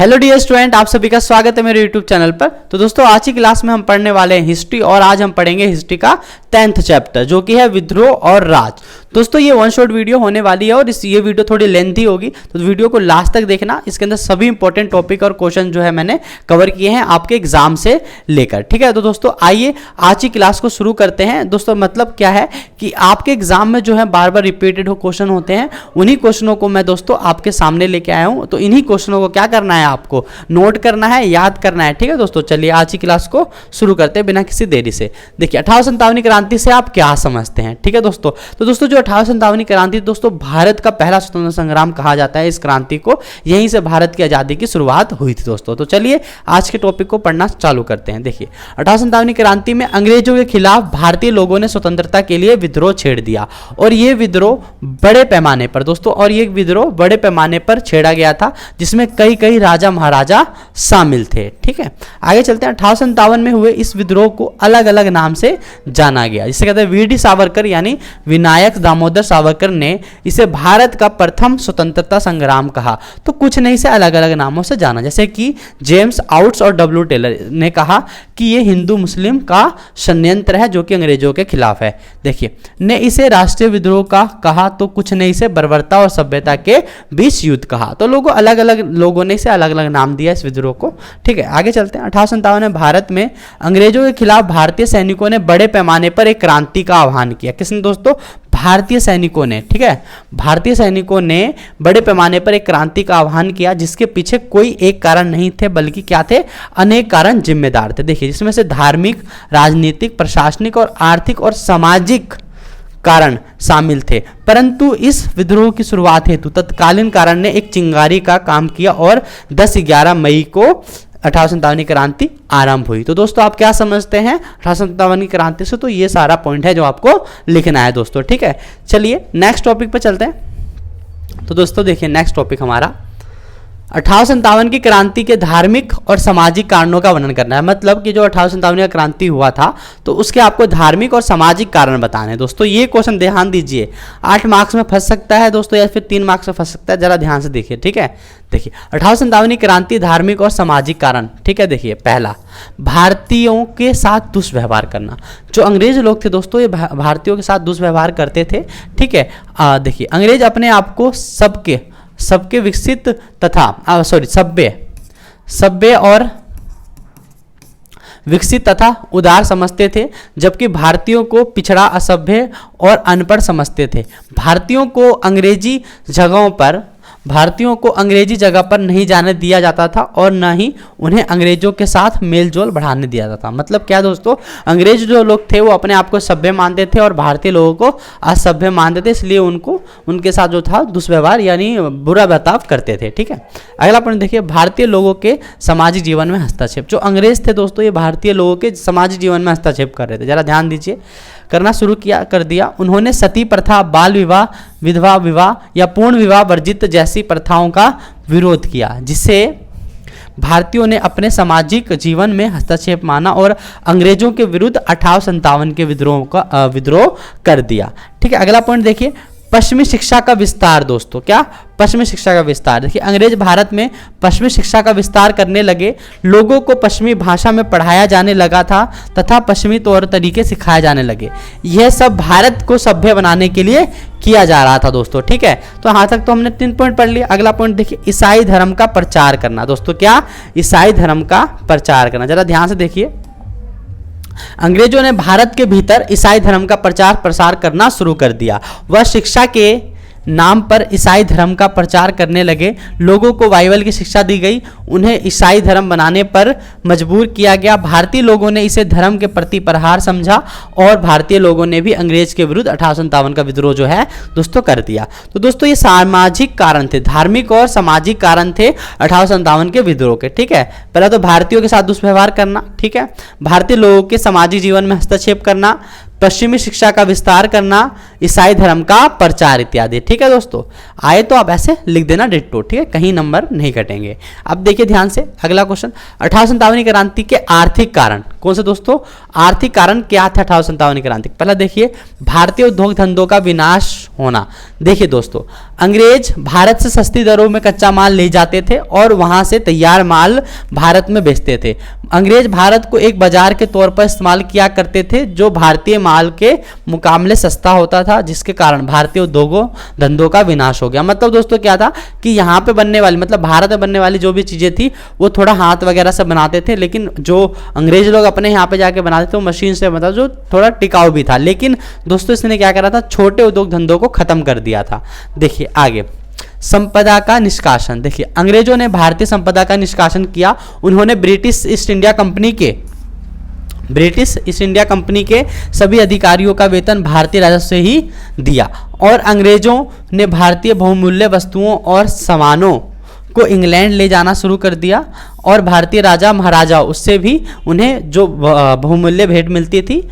Hello dear student, आप सभी का स्वागत है मेरे यूट्यूब चैनल पर। तो दोस्तों आज की क्लास में हम पढ़ने वाले हैं हिस्ट्री और आज हम पढ़ेंगे हिस्ट्री का 10th चैप्टर जो कि है विद्रोह और राज। दोस्तों ये वन शॉट वीडियो होने वाली है और ये वीडियो थोड़ी लेंथी होगी, तो वीडियो को लास्ट तक देखना। इसके अंदर सभी इंपॉर्टेंट टॉपिक और क्वेश्चन जो है मैंने कवर किए हैं आपके एग्जाम से लेकर, ठीक है। तो दोस्तों आइए आज की क्लास को शुरू करते हैं। दोस्तों मतलब क्या है कि आपके एग्जाम में जो है बार बार रिपीटेड क्वेश्चन होते हैं, उन्हीं क्वेश्चनों को मैं दोस्तों आपके सामने लेके आया हूं। तो इन्हीं क्वेश्चनों को क्या करना है, आपको नोट करना है, याद करना है, ठीक है दोस्तों। चलिए आज की क्लास को शुरू करते हैं बिना किसी देरी से। देखिए 1857 क्रांति से आप क्या समझते हैं, ठीक है दोस्तों। तो दोस्तों जो 1857 क्रांति दोस्तों भारत का पहला स्वतंत्रता संग्राम कहा जाता है। इस क्रांति को यहीं से भारत की आजादी की शुरुआत हुई थी दोस्तों। तो चलिए आज के टॉपिक को पढ़ना चालू करते हैं। देखिए 1857 क्रांति में अंग्रेजों के खिलाफ भारतीय लोगों ने स्वतंत्रता के लिए विद्रोह छेड़ दिया और ये विद्रोह बड़े पैमाने पर दोस्तों बड़े पैमाने पर छेड़ा गया था, जिसमें कई राजा महाराजा शामिल थे, ठीक है। आगे चलते हैं। 1857 में हुए इस विद्रोह को अलग अलग नाम से जाना गया, जिसे कहते हैं वीडी सावरकर यानी विनायक दामोदर सावरकर ने इसे भारत का प्रथम स्वतंत्रता संग्राम कहा। तो कुछ नहीं से अलग अलग नामों से जाना, जैसे कि जेम्स आउट्स और डब्ल्यू टेलर ने कहा कि ये हिंदू मुस्लिम का षड्यंत्र है जो कि अंग्रेजों के खिलाफ है। देखिए ने इसे राष्ट्रीय विद्रोह का कहा, तो कुछ ने इसे बर्बरता और सभ्यता के बीच युद्ध कहा। तो अलग अलग लोगों ने इसे अलग अलग नाम दिया इस विद्रोह को, ठीक है। आगे चलते हैं। 1857 में भारत में अंग्रेजों के खिलाफ भारतीय सैनिकों ने बड़े पैमाने पर एक क्रांति का आह्वान किया। किसने दोस्तों? भारतीय सैनिकों ने, ठीक है। भारतीय सैनिकों ने बड़े पैमाने पर एक क्रांति का आह्वान किया, जिसके पीछे कोई एक कारण नहीं थे बल्कि क्या थे, अनेक कारण जिम्मेदार थे। देखिए जिसमें से धार्मिक, राजनीतिक, प्रशासनिक और आर्थिक और सामाजिक कारण शामिल थे। परंतु इस विद्रोह की शुरुआत हेतु तत्कालीन कारण ने एक चिंगारी का काम किया और 10-11 मई को 1857 की क्रांति आरंभ हुई। तो दोस्तों आप क्या समझते हैं 1857 की क्रांति से? तो ये सारा पॉइंट है जो आपको लिखना है दोस्तों, ठीक है। चलिए नेक्स्ट टॉपिक पर चलते हैं। तो दोस्तों देखिए नेक्स्ट टॉपिक हमारा 1857 की क्रांति के धार्मिक और सामाजिक कारणों का वर्णन करना है। मतलब कि जो 1857 का क्रांति हुआ था तो उसके आपको धार्मिक और सामाजिक कारण बताने हैं दोस्तों। ये क्वेश्चन ध्यान दीजिए, 8 मार्क्स में फंस सकता है दोस्तों या फिर 3 मार्क्स में फंस सकता है, जरा ध्यान से देखिए, ठीक है। देखिए 1857 की क्रांति धार्मिक और सामाजिक कारण, ठीक है। देखिए पहला, भारतीयों के साथ दुष्व्यवहार करना। जो अंग्रेज लोग थे दोस्तों ये भारतीयों के साथ दुष्व्यवहार करते थे, ठीक है। देखिए अंग्रेज अपने आप को सबके विकसित तथा सभ्य और विकसित तथा उदार समझते थे, जबकि भारतीयों को पिछड़ा, असभ्य और अनपढ़ समझते थे। भारतीयों को अंग्रेजी जगह पर नहीं जाने दिया जाता था और न ही उन्हें अंग्रेजों के साथ मेलजोल बढ़ाने दिया जाता था। मतलब क्या दोस्तों, अंग्रेज जो लोग थे वो अपने आप को सभ्य मानते थे और भारतीय लोगों को असभ्य मानते थे, इसलिए उनके साथ जो था दुष्व्यवहार यानी बुरा बर्ताव करते थे, ठीक है। अगला पॉइंट देखिए, भारतीय लोगों के सामाजिक जीवन में हस्तक्षेप। जो अंग्रेज थे दोस्तों ये भारतीय लोगों के सामाजिक जीवन में हस्तक्षेप कर रहे थे, जरा ध्यान दीजिए, करना शुरू कर दिया। उन्होंने सती प्रथा, बाल विवाह, विधवा विवाह या पूर्ण विवाह वर्जित जैसी प्रथाओं का विरोध किया, जिसे भारतीयों ने अपने सामाजिक जीवन में हस्तक्षेप माना और अंग्रेजों के विरुद्ध 1857 के विद्रोह कर दिया, ठीक है। अगला पॉइंट देखिए, पश्चिमी शिक्षा का विस्तार दोस्तों। क्या? पश्चिमी शिक्षा का विस्तार। देखिए अंग्रेज भारत में पश्चिमी शिक्षा का विस्तार करने लगे, लोगों को पश्चिमी भाषा में पढ़ाया जाने लगा था तथा पश्चिमी तौर तरीके सिखाए जाने लगे। यह सब भारत को सभ्य बनाने के लिए किया जा रहा था दोस्तों, ठीक है। तो यहाँ तक तो हमने 3 पॉइंट पढ़ लिया। अगला पॉइंट देखिए, ईसाई धर्म का प्रचार करना दोस्तों। क्या? ईसाई धर्म का प्रचार करना। जरा ध्यान से देखिए, अंग्रेजों ने भारत के भीतर ईसाई धर्म का प्रचार प्रसार करना शुरू कर दिया। वह शिक्षा के नाम पर ईसाई धर्म का प्रचार करने लगे। लोगों को बाइबल की शिक्षा दी गई, उन्हें ईसाई धर्म बनाने पर मजबूर किया गया। भारतीय लोगों ने इसे धर्म के प्रति प्रहार समझा और भारतीय लोगों ने भी अंग्रेज के विरुद्ध 1857 का विद्रोह जो है दोस्तों कर दिया। तो दोस्तों ये सामाजिक कारण थे, धार्मिक और सामाजिक कारण थे 1857 के विद्रोह के, ठीक है। पहला तो भारतीयों के साथ दुष्व्यवहार करना, ठीक है, भारतीय लोगों के सामाजिक जीवन में हस्तक्षेप करना, पश्चिमी शिक्षा का विस्तार करना, ईसाई धर्म का प्रचार इत्यादि, ठीक है दोस्तों। आए तो आप ऐसे लिख देना डिट्टो, ठीक है, कहीं नंबर नहीं कटेंगे। अब देखिए ध्यान से अगला क्वेश्चन, 1857 की क्रांति के आर्थिक कारण कौन से दोस्तों? आर्थिक कारण क्या थे 1857 की क्रांति? पहला देखिए, भारतीय उद्योग धंधों का विनाश होना। देखिए दोस्तों, अंग्रेज भारत से सस्ती दरों में कच्चा माल ले जाते थे और वहां से तैयार माल भारत में बेचते थे। अंग्रेज भारत को एक बाजार के तौर पर इस्तेमाल किया करते थे जो भारतीय माल के मुकाबले सस्ता होता था, जिसके कारण भारतीय उद्योगों धंधों का विनाश हो गया। मतलब दोस्तों क्या था कि यहाँ पे बनने वाली, मतलब भारत में बनने वाली जो भी चीजें थी वो थोड़ा हाथ वगैरह से बनाते थे, लेकिन जो अंग्रेज लोग अपने यहाँ पे जाके बनाते थे वो मशीन से बनता, जो थोड़ा टिकाऊ भी था। लेकिन दोस्तों इसने क्या करा था, छोटे उद्योग धंधों को खत्म कर दिया था। देखिए आगे, संपदा का निष्कासन। देखिए अंग्रेजों ने भारतीय संपदा का निष्कासन किया। उन्होंने ब्रिटिश ईस्ट इंडिया कंपनी के सभी अधिकारियों का वेतन भारतीय राजस्व से ही दिया और अंग्रेजों ने भारतीय बहुमूल्य वस्तुओं और सामानों को इंग्लैंड ले जाना शुरू कर दिया और भारतीय राजा महाराजा उससे भी उन्हें जो बहुमूल्य भेंट मिलती थी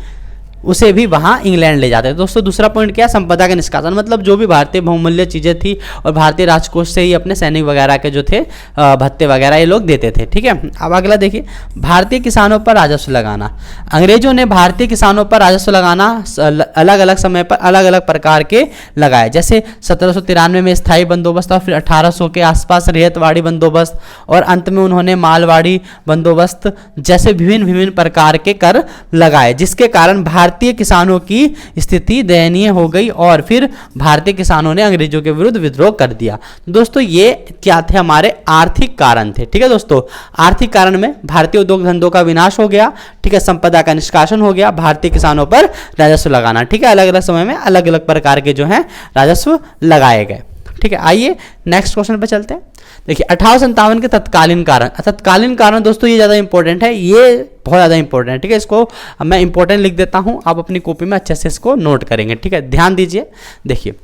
उसे भी वहाँ इंग्लैंड ले जाते थे। दोस्तों दूसरा पॉइंट क्या, संपदा का निष्कासन, मतलब जो भी भारतीय बहुमूल्य चीज़ें थी और भारतीय राजकोष से ही अपने सैनिक वगैरह के जो थे भत्ते वगैरह ये लोग देते थे। ठीक है, अब अगला देखिए, भारतीय किसानों पर राजस्व लगाना। अंग्रेजों ने भारतीय किसानों पर राजस्व लगाना अलग अलग समय पर अलग अलग प्रकार के लगाए, जैसे 1793 में स्थायी बंदोबस्त और फिर 1800 के आसपास रेतवाड़ी बंदोबस्त और अंत में उन्होंने मालवाड़ी बंदोबस्त जैसे विभिन्न प्रकार के कर लगाए, जिसके कारण भारतीय किसानों की स्थिति दयनीय हो गई और फिर भारतीय किसानों ने अंग्रेजों के विरुद्ध विद्रोह कर दिया। दोस्तों ये क्या थे, हमारे आर्थिक कारण थे। ठीक है दोस्तों, आर्थिक कारण में भारतीय उद्योग धंधों का विनाश हो गया। ठीक है, संपदा का निष्कासन हो गया, भारतीय किसानों पर राजस्व लगाना। ठीक है, अलग अलग समय में अलग अलग प्रकार के जो है राजस्व लगाए गए। ठीक है, आइए नेक्स्ट क्वेश्चन पे चलते हैं। देखिए 1857 के तत्कालीन कारण दोस्तों ये ज़्यादा इंपॉर्टेंट है, ये बहुत ज़्यादा इंपॉर्टेंट है। ठीक है, इसको मैं इंपॉर्टेंट लिख देता हूँ, आप अपनी कॉपी में अच्छे से इसको नोट करेंगे। ठीक है, ध्यान दीजिए। देखिए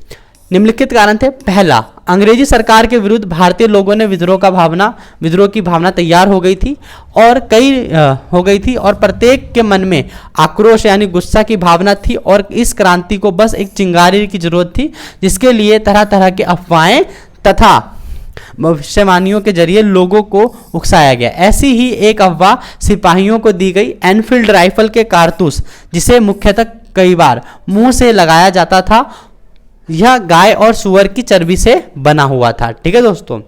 निम्नलिखित कारण थे। पहला, अंग्रेजी सरकार के विरुद्ध भारतीय लोगों ने विद्रोह की भावना तैयार हो गई थी और प्रत्येक के मन में आक्रोश यानी गुस्सा की भावना थी और इस क्रांति को बस एक चिंगारी की जरूरत थी, जिसके लिए तरह तरह के अफवाहें तथा भविष्यवाणियों के जरिए लोगों को उकसाया गया। ऐसी ही एक अफवाह सिपाहियों को दी गई। एनफील्ड राइफल के कारतूस, जिसे मुख्यतः कई बार मुंह से लगाया जाता था, यह गाय और सुअर की चर्बी से बना हुआ था। ठीक है दोस्तों,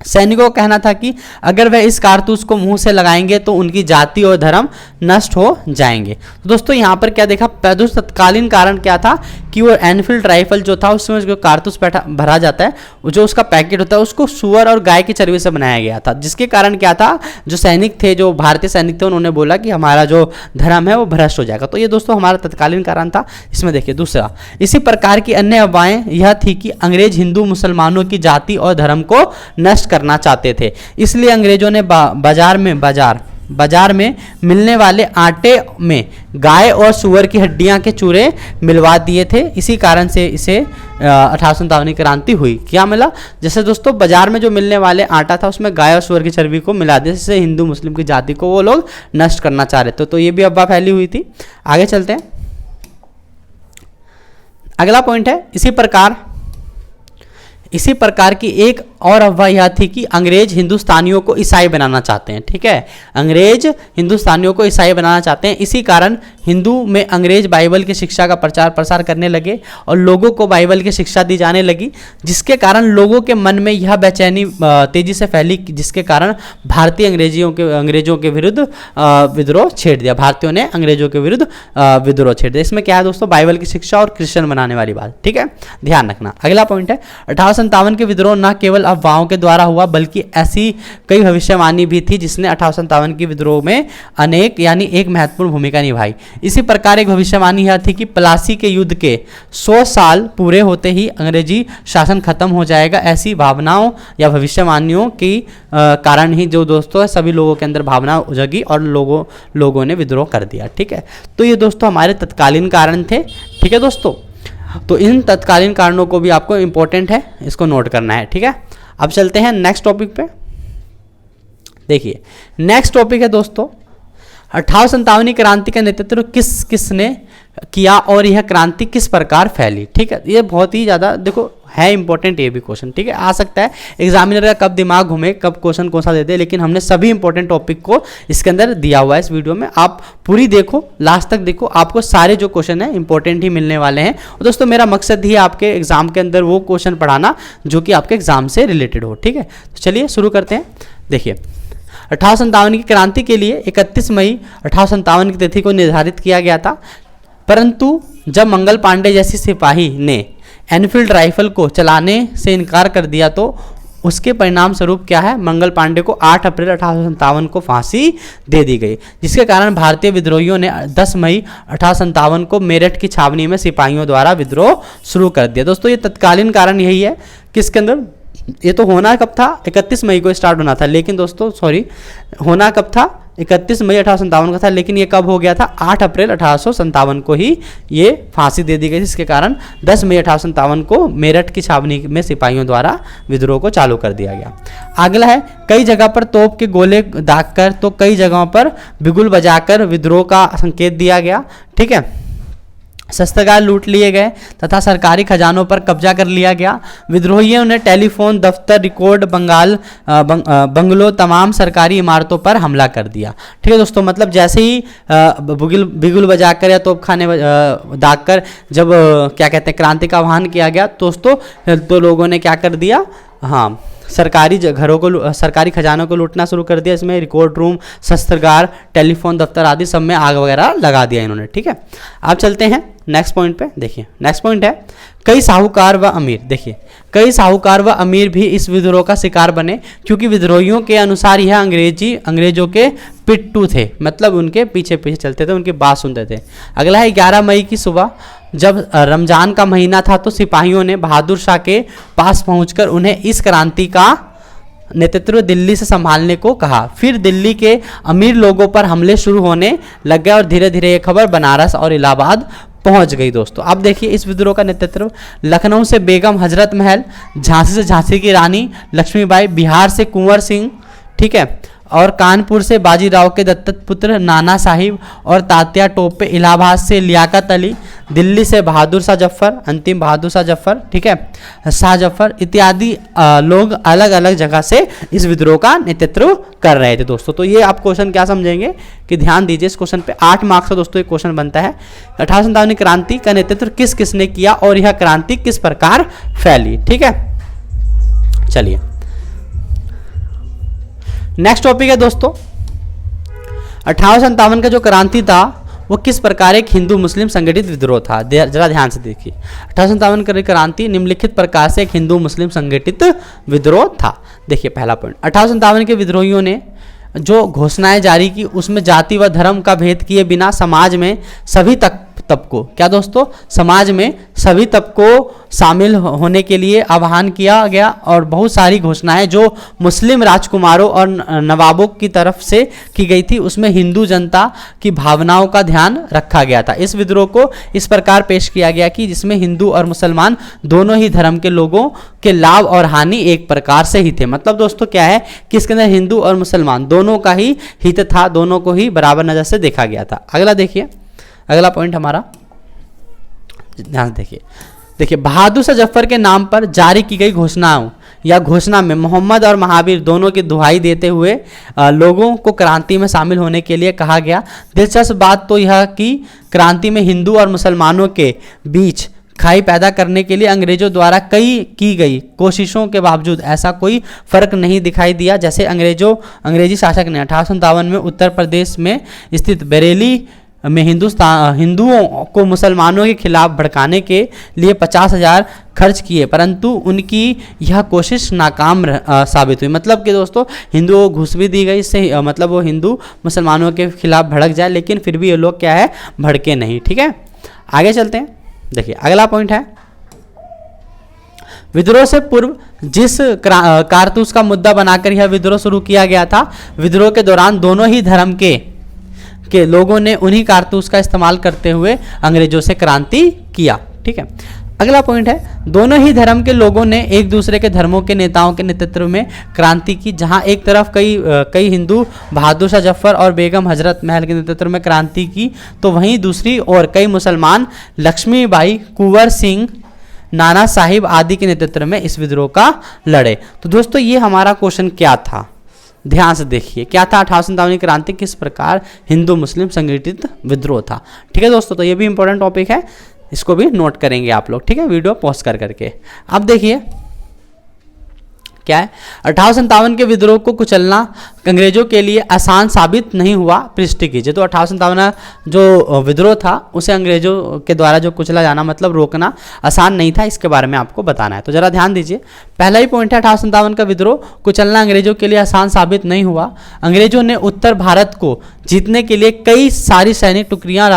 सैनिकों का कहना था कि अगर वह इस कारतूस को मुंह से लगाएंगे तो उनकी जाति और धर्म नष्ट हो जाएंगे। तो दोस्तों यहाँ पर क्या देखा, तत्कालीन कारण क्या था कि वो एनफील्ड राइफल जो था उसमें जो कारतूस भरा जाता है, जो उसका पैकेट होता है उसको सुअर और गाय की चर्बी से बनाया गया था, जिसके कारण क्या था, जो भारतीय सैनिक थे उन्होंने बोला कि हमारा जो धर्म है वो भ्रष्ट हो जाएगा। तो ये दोस्तों हमारा तत्कालीन कारण था। इसमें देखिए दूसरा, इसी प्रकार की अन्य अफवाहें यह थी कि अंग्रेज हिंदू मुसलमानों की जाति और धर्म को नष्ट करना चाहते थे, इसलिए अंग्रेजों ने बाजार में मिलने वाले आटे में गाय और सुअर की हड्डियां के चूरे मिलवा दिए थे। इसी कारण से इसे 1857 की क्रांति हुई। क्या मिला, जैसे दोस्तों बाजार में जो मिलने वाले आटा था उसमें गाय और सुअर की चर्बी को मिला दिया, जिससे हिंदू मुस्लिम की जाति को वो लोग नष्ट करना चाह रहे थे। तो ये भी अफवाह फैली हुई थी। आगे चलते हैं, अगला पॉइंट है, इसी प्रकार की एक और अफवाह यह थी कि अंग्रेज हिंदुस्तानियों को ईसाई बनाना चाहते हैं। ठीक है, अंग्रेज हिंदुस्तानियों को ईसाई बनाना चाहते हैं। इसी कारण हिंदू में अंग्रेज बाइबल की शिक्षा का प्रचार प्रसार करने लगे और लोगों को बाइबल की शिक्षा दी जाने लगी, जिसके कारण लोगों के मन में यह बेचैनी तेजी से फैली, जिसके कारण भारतीय अंग्रेजों के विरुद्ध विद्रोह छेड़ दिया। भारतीयों ने अंग्रेजों के विरुद्ध विद्रोह छेड़ दिया। इसमें क्या है दोस्तों, बाइबल की शिक्षा और क्रिश्चियन बनाने वाली बात। ठीक है, ध्यान रखना। अगला पॉइंट है, 1857 के विद्रोह न केवल अफवाहों के द्वारा हुआ बल्कि ऐसी कई भविष्यवाणी भी थी जिसने 1857 के विद्रोह में एक महत्वपूर्ण भूमिका निभाई। इसी प्रकार एक भविष्यवाणी यह थी कि प्लासी के युद्ध के 100 साल पूरे होते ही अंग्रेजी शासन खत्म हो जाएगा। ऐसी भावनाओं या भविष्यवाणियों के कारण ही जो दोस्तों है सभी लोगों के अंदर भावना जगी और लोगों ने विद्रोह कर दिया। ठीक है, तो ये दोस्तों हमारे तत्कालीन कारण थे। ठीक है दोस्तों, तो इन तत्कालीन कारणों को भी आपको इंपॉर्टेंट है, इसको नोट करना है। ठीक है, अब चलते हैं नेक्स्ट टॉपिक पे। देखिए नेक्स्ट टॉपिक है दोस्तों, 1857 क्रांति का नेतृत्व किसने किया और यह क्रांति किस प्रकार फैली। ठीक है, ये बहुत ही ज़्यादा देखो है इंपॉर्टेंट ये भी क्वेश्चन। ठीक है, आ सकता है एग्जामिनर का कब दिमाग घूमे कब क्वेश्चन कौन सा दे दे, लेकिन हमने सभी इंपॉर्टेंट टॉपिक को इसके अंदर दिया हुआ है इस वीडियो में। आप पूरी देखो, लास्ट तक देखो, आपको सारे जो क्वेश्चन है इंपॉर्टेंट ही मिलने वाले हैं। और दोस्तों मेरा मकसद ही आपके एग्जाम के अंदर वो क्वेश्चन पढ़ाना जो कि आपके एग्जाम से रिलेटेड हो। ठीक है, तो चलिए शुरू करते हैं। देखिए 1857 की क्रांति के लिए 31 मई 1857 की तिथि को निर्धारित किया गया था, परंतु जब मंगल पांडे जैसी सिपाही ने एनफील्ड राइफल को चलाने से इनकार कर दिया तो उसके परिणाम स्वरूप क्या है, मंगल पांडे को 8 अप्रैल 1857 को फांसी दे दी गई, जिसके कारण भारतीय विद्रोहियों ने 10 मई 1857 को मेरठ की छावनी में सिपाहियों द्वारा विद्रोह शुरू कर दिया। दोस्तों ये तत्कालीन कारण यही है कि इसके अंदर ये तो होना कब था, 31 मई को स्टार्ट होना था, लेकिन दोस्तों सॉरी होना कब था, 31 मई 1857 का था, लेकिन ये कब हो गया था, 8 अप्रैल 1857 को ही ये फांसी दे दी गई, जिसके कारण 10 मई 1857 को मेरठ की छावनी में सिपाहियों द्वारा विद्रोह को चालू कर दिया गया। अगला है कई जगह पर तोप के गोले दागकर तो कई जगहों पर बिगुल बजाकर विद्रोह का संकेत दिया गया। ठीक है, शस्त्रागार लूट लिए गए तथा सरकारी खजानों पर कब्जा कर लिया गया। विद्रोहियों ने टेलीफोन, दफ्तर, रिकॉर्ड, बंगलों, तमाम सरकारी इमारतों पर हमला कर दिया। ठीक है दोस्तों, मतलब जैसे ही बिगुल बजाकर या तोपखाने दागकर जब क्या कहते हैं क्रांति का आह्वान किया गया दोस्तों, तो लोगों ने क्या कर दिया, हाँ सरकारी घरों को, सरकारी खजानों को लूटना शुरू कर दिया। इसमें रिकॉर्ड रूम, शस्त्रागार, टेलीफोन, दफ्तर आदि सब में आग वगैरह लगा दिया इन्होंने। ठीक है, अब चलते हैं नेक्स्ट पॉइंट पे। देखिए नेक्स्ट पॉइंट है कई साहूकार व अमीर। देखिए कई साहूकार व अमीर भी इस विद्रोह का शिकार बने, क्योंकि विद्रोहियों के अनुसार यह अंग्रेजों के पिट्टू थे, मतलब उनके पीछे पीछे चलते थे, उनकी बात सुनते थे। अगला है 11 मई की सुबह जब रमजान का महीना था तो सिपाहियों ने बहादुर शाह के पास पहुंचकर उन्हें इस क्रांति का नेतृत्व दिल्ली से संभालने को कहा। फिर दिल्ली के अमीर लोगों पर हमले शुरू होने लग गए और धीरे धीरे ये खबर बनारस और इलाहाबाद पहुंच गई। दोस्तों अब देखिए इस विद्रोह का नेतृत्व लखनऊ से बेगम हजरत महल, झांसी से झांसी की रानी लक्ष्मीबाई, बिहार से कुंवर सिंह, ठीक है, और कानपुर से बाजीराव के दत्तक पुत्र नाना साहिब और तात्या टोपे, इलाहाबाद से लियाकत अली, दिल्ली से बहादुर शाह जफर, अंतिम बहादुर शाह जफर, ठीक है, शाह जफर इत्यादि लोग अलग अलग जगह से इस विद्रोह का नेतृत्व कर रहे थे। दोस्तों तो ये आप क्वेश्चन क्या समझेंगे कि ध्यान दीजिए इस क्वेश्चन पे, 8 मार्क्स का दोस्तों एक क्वेश्चन बनता है। 1857 क्रांति का नेतृत्व किस किसने किया और यह क्रांति किस प्रकार फैली। ठीक है, चलिए नेक्स्ट टॉपिक है दोस्तों 1857 का जो क्रांति था वो किस प्रकार एक हिंदू मुस्लिम संगठित विद्रोह था। जरा ध्यान से देखिए 1857 का क्रांति निम्नलिखित प्रकार से एक हिंदू मुस्लिम संगठित विद्रोह था। देखिए पहला पॉइंट, 1857 के विद्रोहियों ने जो घोषणाएं जारी की उसमें जाति व धर्म का भेद किए बिना समाज में सभी तबकों, क्या दोस्तों, समाज में सभी तबकों शामिल होने के लिए आह्वान किया गया और बहुत सारी घोषणाएं जो मुस्लिम राजकुमारों और नवाबों की तरफ से की गई थी उसमें हिंदू जनता की भावनाओं का ध्यान रखा गया था। इस विद्रोह को इस प्रकार पेश किया गया कि जिसमें हिंदू और मुसलमान दोनों ही धर्म के लोगों के लाभ और हानि एक प्रकार से ही थे। मतलब दोस्तों क्या है कि इसके अंदर हिंदू और मुसलमान दोनों का ही हित था, दोनों को ही बराबर नजर से देखा गया था। अगला देखिए, अगला पॉइंट हमारा ध्यान देखिए, देखिए बहादुर शाह जफर के नाम पर जारी की गई घोषणाओं या घोषणा में मोहम्मद और महावीर दोनों की दुहाई देते हुए लोगों को क्रांति में शामिल होने के लिए कहा गया। दिलचस्प बात तो यह कि क्रांति में हिंदू और मुसलमानों के बीच खाई पैदा करने के लिए अंग्रेजों द्वारा की गई कोशिशों के बावजूद ऐसा कोई फर्क नहीं दिखाई दिया। जैसे अंग्रेजी शासक ने 1857 में उत्तर प्रदेश में स्थित बरेली में हिंदुओं को मुसलमानों के खिलाफ भड़काने के लिए 50,000 खर्च किए, परंतु उनकी यह कोशिश नाकाम साबित हुई। मतलब कि दोस्तों हिंदुओं को घूस भी दी गई, इससे मतलब वो हिंदू मुसलमानों के खिलाफ भड़क जाए, लेकिन फिर भी ये लोग क्या है भड़के नहीं। ठीक है, आगे चलते हैं। देखिए अगला पॉइंट है विद्रोह से पूर्व जिस कारतूस का मुद्दा बनाकर यह विद्रोह शुरू किया गया था, विद्रोह के दौरान दोनों ही धर्म के लोगों ने उन्हीं कारतूस का इस्तेमाल करते हुए अंग्रेजों से क्रांति किया। ठीक है, अगला पॉइंट है, दोनों ही धर्म के लोगों ने एक दूसरे के धर्मों के नेताओं के नेतृत्व में क्रांति की। जहां एक तरफ कई हिंदू बहादुर शाह जफर और बेगम हजरत महल के नेतृत्व में क्रांति की, तो वहीं दूसरी ओर कई मुसलमान लक्ष्मीबाई, कुंवर सिंह, नाना साहिब आदि के नेतृत्व में इस विद्रोह का लड़े। तो दोस्तों ये हमारा क्वेश्चन क्या था, ध्यान से देखिए क्या था। 1857 की क्रांति किस प्रकार हिंदू मुस्लिम संगठित विद्रोह था। ठीक है दोस्तों, तो ये भी इंपॉर्टेंट टॉपिक है, इसको भी नोट करेंगे आप लोग। ठीक है, वीडियो पॉज करके। अब देखिए क्या है, 1857 के विद्रोह को कुचलना अंग्रेजों के लिए आसान साबित नहीं हुआ। पृष्ठि कीजिए, तो 1857 जो विद्रोह था उसे अंग्रेजों के द्वारा जो कुचला जाना मतलब रोकना आसान नहीं था, इसके बारे में आपको बताना है। तो जरा ध्यान दीजिए, पहला ही पॉइंट है 1857 का विद्रोह कुचलना अंग्रेजों के लिए आसान साबित नहीं हुआ। अंग्रेजों ने उत्तर भारत को जीतने के लिए कई सारी सैनिक टुकड़ियां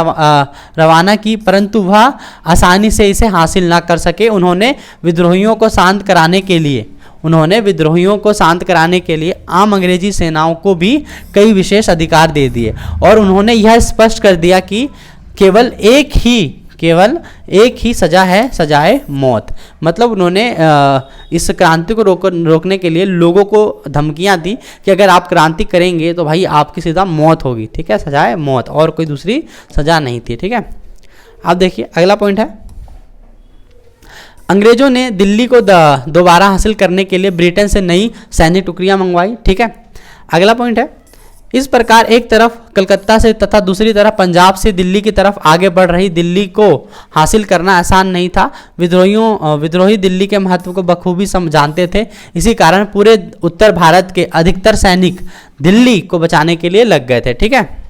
रवाना की, परंतु वह आसानी से इसे हासिल न कर सके। उन्होंने विद्रोहियों को शांत कराने के लिए आम अंग्रेजी सेनाओं को भी कई विशेष अधिकार दे दिए और उन्होंने यह स्पष्ट कर दिया कि केवल एक ही सजा है, सजाए मौत। मतलब उन्होंने इस क्रांति को रोकने के लिए लोगों को धमकियां दी कि अगर आप क्रांति करेंगे तो भाई आपकी सीधा मौत होगी। ठीक है, सजाए मौत, और कोई दूसरी सजा नहीं थी। ठीक है, अब देखिए अगला पॉइंट है, अंग्रेजों ने दिल्ली को दोबारा हासिल करने के लिए ब्रिटेन से नई सैनिक टुकड़ियां मंगवाई। ठीक है, अगला पॉइंट है, इस प्रकार एक तरफ कलकत्ता से तथा दूसरी तरफ पंजाब से दिल्ली की तरफ आगे बढ़ रही दिल्ली को हासिल करना आसान नहीं था। विद्रोही दिल्ली के महत्व को बखूबी जानते थे। इसी कारण पूरे उत्तर भारत के अधिकतर सैनिक दिल्ली को बचाने के लिए लग गए थे। ठीक है,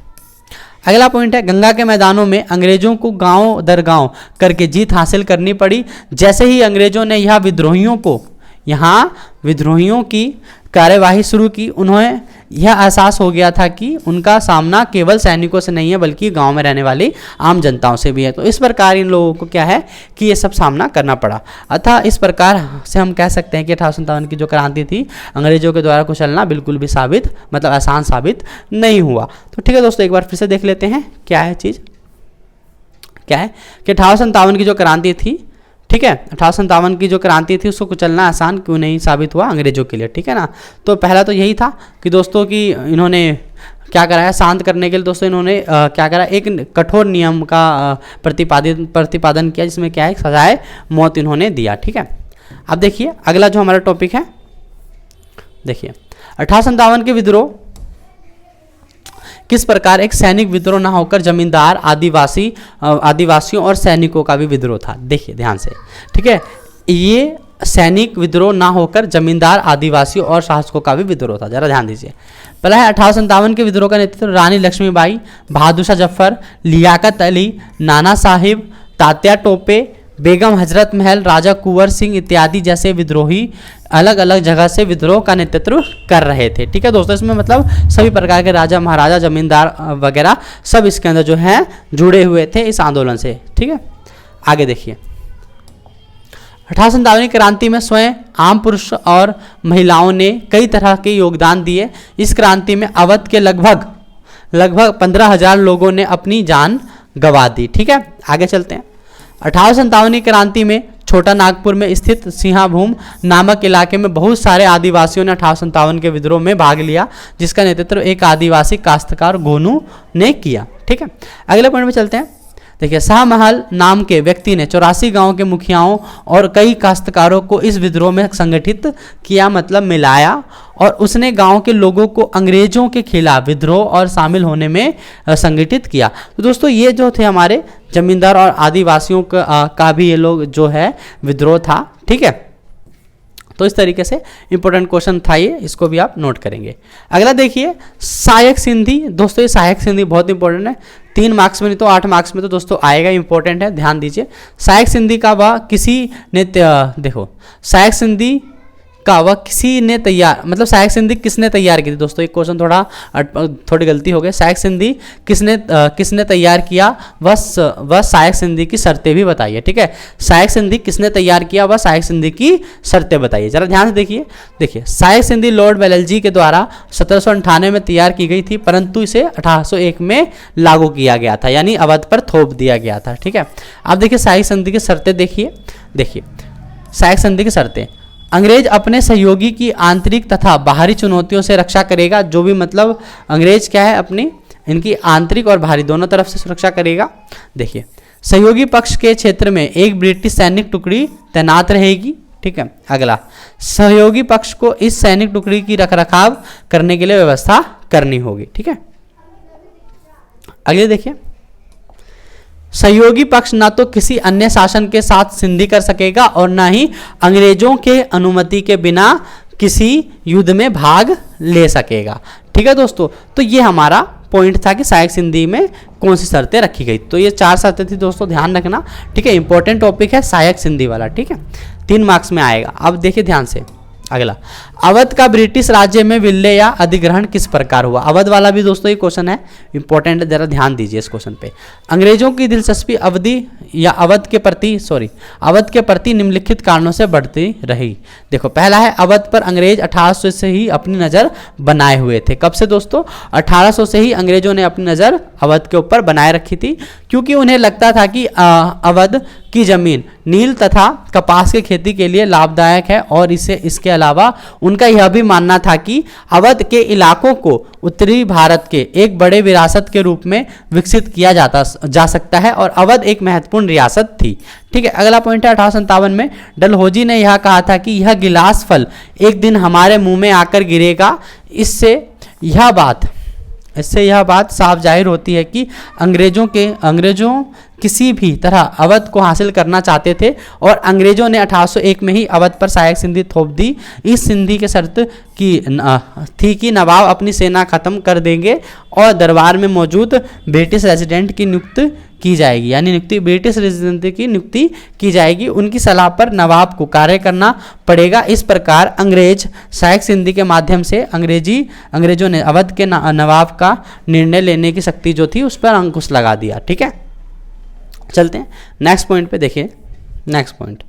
अगला पॉइंट है, गंगा के मैदानों में अंग्रेजों को गांव दर गांव करके जीत हासिल करनी पड़ी। जैसे ही अंग्रेजों ने विद्रोहियों की कार्यवाही शुरू की, उन्हें यह एहसास हो गया था कि उनका सामना केवल सैनिकों से नहीं है बल्कि गांव में रहने वाली आम जनताओं से भी है। तो इस प्रकार इन लोगों को क्या है कि ये सब सामना करना पड़ा। अतः इस प्रकार से हम कह सकते हैं कि 1857 की जो क्रांति थी अंग्रेजों के द्वारा कुचलना बिल्कुल भी आसान साबित नहीं हुआ। तो ठीक है दोस्तों, एक बार फिर से देख लेते हैं क्या है चीज़, क्या है कि 1857 की जो क्रांति थी, ठीक है, 1857 की जो क्रांति थी उसको कुचलना आसान क्यों नहीं साबित हुआ अंग्रेजों के लिए। ठीक है ना, तो पहला तो यही था कि दोस्तों कि इन्होंने क्या कराया, शांत करने के लिए दोस्तों इन्होंने क्या करा, एक कठोर नियम का प्रतिपादन किया जिसमें क्या है, सजाए मौत इन्होंने दिया। ठीक है, अब देखिए अगला जो हमारा टॉपिक है, देखिए 1857 के विद्रोह किस प्रकार एक सैनिक विद्रोह ना होकर जमींदार, आदिवासियों और सैनिकों का भी विद्रोह था। देखिए ध्यान से, ठीक है, ये सैनिक विद्रोह ना होकर जमींदार, आदिवासियों और शासकों का भी विद्रोह था। जरा ध्यान दीजिए, पहला है 1857 के विद्रोह का नेतृत्व रानी लक्ष्मीबाई, बहादुर शाह जफर, लियाकत अली, नाना साहिब, तात्या टोपे, बेगम हजरत महल, राजा कुंवर सिंह इत्यादि जैसे विद्रोही अलग अलग जगह से विद्रोह का नेतृत्व कर रहे थे। ठीक है दोस्तों, इसमें मतलब सभी प्रकार के राजा महाराजा जमींदार वगैरह सब इसके अंदर जो है जुड़े हुए थे इस आंदोलन से। ठीक है, आगे देखिए 1857 की क्रांति में स्वयं आम पुरुष और महिलाओं ने कई तरह के योगदान दिए। इस क्रांति में अवध के लगभग 15,000 लोगों ने अपनी जान गंवा दी। ठीक है, आगे चलते हैं। 1857 की क्रांति में छोटा नागपुर में स्थित सिंहाभूम नामक इलाके में बहुत सारे आदिवासियों ने 1857 के विद्रोह में भाग लिया, जिसका नेतृत्व एक आदिवासी काश्तकार गोनू ने किया। ठीक है, अगले पॉइंट में चलते हैं। देखिए, शाहमहल नाम के व्यक्ति ने 84 गांव के मुखियाओं और कई काश्तकारों को इस विद्रोह में संगठित किया, मतलब मिलाया, और उसने गांव के लोगों को अंग्रेजों के खिलाफ विद्रोह और शामिल होने में संगठित किया। तो दोस्तों ये जो थे हमारे जमींदार और आदिवासियों का भी ये लोग जो है विद्रोह था। ठीक है, तो इस तरीके से इंपॉर्टेंट क्वेश्चन था ये, इसको भी आप नोट करेंगे। अगला देखिए सहायक सिंधी। दोस्तों ये सहायक सिंधी बहुत इंपॉर्टेंट है, 3 मार्क्स में नहीं तो 8 मार्क्स में तो दोस्तों आएगा, इंपॉर्टेंट है, ध्यान दीजिए। सहायक सिंधी का वह किसी ने देखो सहायक सिंधी का वह किसी ने तैयार, मतलब सहायक सिंधी किसने तैयार की थी। दोस्तों एक क्वेश्चन थोड़ी गलती हो गई। सहायक सिंधी किसने तैयार किया, वह सहायक सिंधी की शर्तें भी बताइए। ठीक है, सहायक सिंधी किसने तैयार किया, वह सहायक सिंधी की शर्तें बताइए। जरा ध्यान से देखिए सहायक सिंधी लॉर्ड वेल्लेस्ली के द्वारा 1798 में तैयार की गई थी, परंतु इसे 1801 में लागू किया गया था, यानी अवध पर थोप दिया गया था। ठीक है, अब देखिए सहायक संधि की शर्तें देखिए, देखिए सहायक संधि की शर्तें, अंग्रेज अपने सहयोगी की आंतरिक तथा बाहरी चुनौतियों से रक्षा करेगा, जो भी मतलब अंग्रेज क्या है अपनी इनकी आंतरिक और बाहरी दोनों तरफ से सुरक्षा करेगा। देखिए सहयोगी पक्ष के क्षेत्र में एक ब्रिटिश सैनिक टुकड़ी तैनात रहेगी, ठीक है। अगला, सहयोगी पक्ष को इस सैनिक टुकड़ी की रखरखाव करने के लिए व्यवस्था करनी होगी, ठीक है। अगले देखिए, सहयोगी पक्ष ना तो किसी अन्य शासन के साथ संधि कर सकेगा और ना ही अंग्रेजों के अनुमति के बिना किसी युद्ध में भाग ले सकेगा, ठीक है दोस्तों। तो ये हमारा पॉइंट था कि सहायक संधि में कौन सी शर्तें रखी गई। तो ये 4 शर्तें थी दोस्तों, ध्यान रखना, ठीक है। इंपॉर्टेंट टॉपिक है सहायक संधि वाला, ठीक है, 3 मार्क्स में आएगा। अब देखिए ध्यान से अगला, अवध का ब्रिटिश राज्य में विलय या अधिग्रहण किस प्रकार हुआ। अवध वाला भी दोस्तों ये क्वेश्चन है, इंपॉर्टेंट, जरा ध्यान दीजिए इस क्वेश्चन पे। अंग्रेजों की दिलचस्पी अवधि या अवध के प्रति निम्नलिखित कारणों से बढ़ती रही। देखो पहला है, अवध पर अंग्रेज 1800 से ही अपनी नज़र बनाए हुए थे। कब से दोस्तों? 1800 से ही अंग्रेजों ने अपनी नज़र अवध के ऊपर बनाए रखी थी, क्योंकि उन्हें लगता था कि अवध की जमीन नील तथा कपास की खेती के लिए लाभदायक है, और इसके अलावा उनका यह भी मानना था कि अवध के इलाकों को उत्तरी भारत के एक बड़े विरासत के रूप में विकसित किया जा सकता है, और अवध एक महत्वपूर्ण रियासत थी, ठीक है। अगला पॉइंट है 1857 में डलहौजी ने यह कहा था कि यह गिलास फल एक दिन हमारे मुंह में आकर गिरेगा। इससे यह बात साफ जाहिर होती है कि अंग्रेजों किसी भी तरह अवध को हासिल करना चाहते थे, और अंग्रेजों ने 1801 में ही अवध पर सहायक संधि थोप दी। इस संधि की शर्त थी कि नवाब अपनी सेना खत्म कर देंगे और दरबार में मौजूद ब्रिटिश रेजिडेंट की नियुक्ति की जाएगी, यानी ब्रिटिश रेजिडेंट की नियुक्ति की जाएगी। उनकी सलाह पर नवाब को कार्य करना पड़ेगा। इस प्रकार अंग्रेज सहायक संधि के माध्यम से अंग्रेजों ने अवध के नवाब का निर्णय लेने की शक्ति जो थी उस पर अंकुश लगा दिया, ठीक है। चलते हैं नेक्स्ट पॉइंट पे। देखिए नेक्स्ट पॉइंट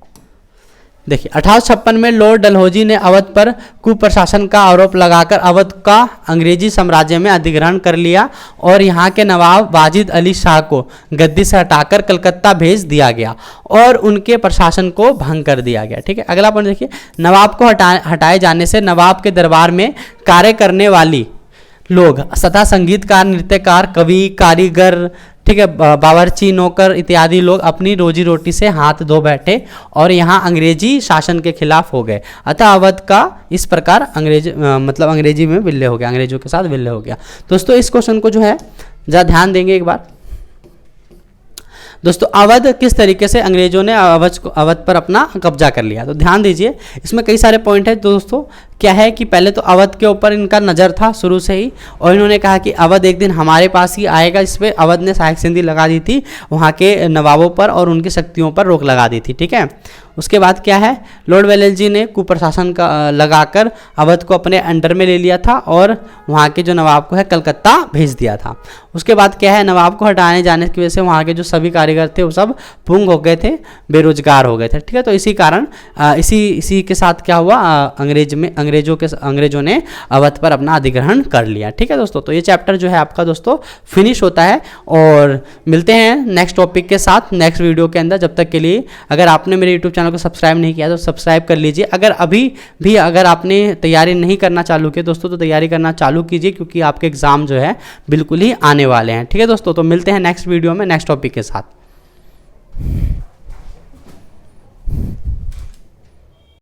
देखिए 1856 में लॉर्ड डलहौजी ने अवध पर कुप्रशासन का आरोप लगाकर अवध का अंग्रेजी साम्राज्य में अधिग्रहण कर लिया, और यहाँ के नवाब वाजिद अली शाह को गद्दी से हटाकर कलकत्ता भेज दिया गया और उनके प्रशासन को भंग कर दिया गया, ठीक है। अगला पॉइंट देखिए, नवाब को हटाए जाने से नवाब के दरबार में कार्य करने वाली लोग तथा संगीतकार, नृत्यकार, कवि, कारीगर, ठीक है, बावर्ची, नौकर इत्यादि लोग अपनी रोजी रोटी से हाथ धो बैठे और यहाँ अंग्रेजी शासन के खिलाफ हो गए। अतः अवध का इस प्रकार अंग्रेजी में विलय हो गया, अंग्रेजों के साथ विलय हो गया। दोस्तों इस क्वेश्चन को जो है जरा ध्यान देंगे एक बार। दोस्तों अवध किस तरीके से अंग्रेजों ने अवध पर अपना कब्जा कर लिया, तो ध्यान दीजिए, इसमें कई सारे पॉइंट है दोस्तों। क्या है कि पहले तो अवध के ऊपर इनका नज़र था शुरू से ही, और इन्होंने कहा कि अवध एक दिन हमारे पास ही आएगा। इस पर अवध ने सहायक संधि लगा दी थी वहाँ के नवाबों पर और उनकी शक्तियों पर रोक लगा दी थी, ठीक है। उसके बाद क्या है, लॉर्ड वेलेस्ली ने कुप्रशासन का लगाकर अवध को अपने अंडर में ले लिया था और वहाँ के जो नवाब को है कलकत्ता भेज दिया था। उसके बाद क्या है, नवाब को हटाने जाने की वजह से वहाँ के जो सभी कारीगर थे वो सब पुंग हो गए थे, बेरोजगार हो गए थे, ठीक है। तो इसी कारण इसी के साथ क्या हुआ, अंग्रेजों ने अवध पर अपना अधिग्रहण कर लिया, ठीक है दोस्तों। तो ये चैप्टर जो है आपका दोस्तों फिनिश होता है, और मिलते हैं नेक्स्ट टॉपिक के साथ नेक्स्ट वीडियो के अंदर। जब तक के लिए अगर आपने मेरे यूट्यूब चैनल को सब्सक्राइब नहीं किया तो सब्सक्राइब कर लीजिए। अगर आपने तैयारी नहीं करना चालू किया दोस्तों तो तैयारी करना चालू कीजिए, क्योंकि आपके एग्जाम जो है बिल्कुल ही आने वाले हैं, ठीक है दोस्तों। तो मिलते हैं नेक्स्ट वीडियो में नेक्स्ट टॉपिक के साथ।